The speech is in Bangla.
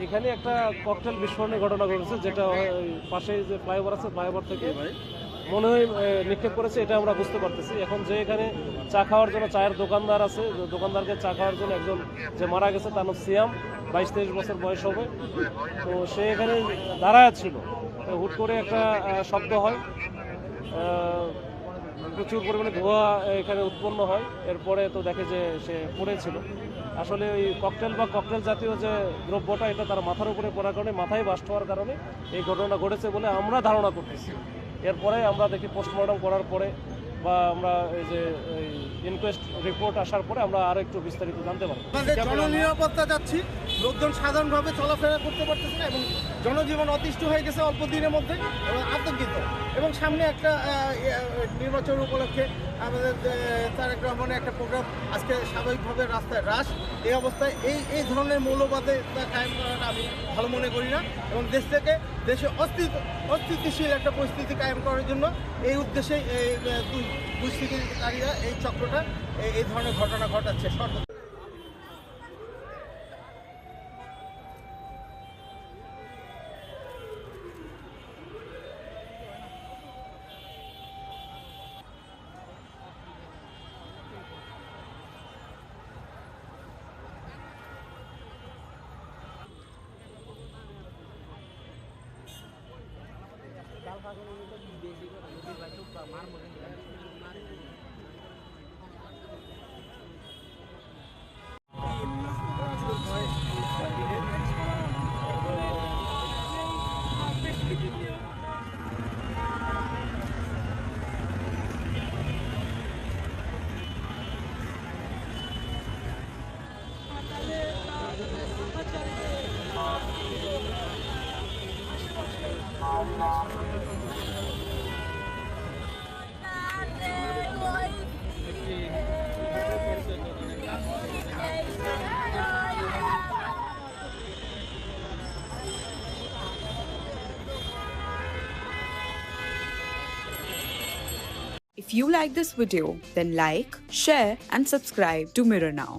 এখানে একটা ককটেল বিস্ফোরণের ঘটনা ঘটেছে, যেটা ওই পাশে যে ফ্লাইওভার আছে, ফ্লাইওভার থেকে মনে হয় নিক্ষেপ করেছে, এটা আমরা বুঝতে পারতেছি। এখন যে এখানে চা খাওয়ার জন্য চায়ের দোকানদার আছে, দোকানদারকে চা খাওয়ার জন্য একজন যে মারা গেছে তার নাম সিয়াম, 22-23 বছর বয়স হবে। তো সে এখানে দাঁড়ায় ছিল, হুট করে একটা শব্দ হয়, প্রচুর পরিমাণে ধোঁয়া এখানে উৎপন্ন হয়। এরপরে তো দেখে যে সে পড়েছিল। আসলে ওই ককটেল জাতীয় যে দ্রব্যটা, এটা তার মাথার উপরে পড়ার কারণে, মাথায় বাস্ট হওয়ার কারণে এই ঘটনা ঘটেছে বলে আমরা ধারণা করতেছি। এরপরে আমরা দেখি পোস্টমর্টম করার পরে বা আমরা এই যে ইনকোয়েস্ট রিপোর্ট আসার পরে আমরা আরো একটু বিস্তারিত জানতে পারবো। আমাদের জননিরাপত্তা যাচ্ছি, লোকজন সাধারণভাবে চলাফেরা করতে পারতেছে না এবং জনজীবন অতিষ্ঠ হয়ে গেছে অল্প দিনের মধ্যে এবং আতঙ্কিত। এবং সামনে একটা নির্বাচন উপলক্ষে আমাদের তারেক রহমানের একটা প্রোগ্রাম, আজকে স্বাভাবিকভাবে রাস্তায় হ্রাস। এই অবস্থায় এই ধরনের মৌলবাদে কায়েম করাটা আমি ভালো মনে করি না এবং দেশে অস্থিতিশীল একটা পরিস্থিতি কায়েম করার জন্য এই উদ্দেশ্যেই এই দুষ্কৃতিকারীরা এই চক্রটা এই ধরনের ঘটনা ঘটাচ্ছে। If you like this video, then like, share and subscribe to Mirror Now.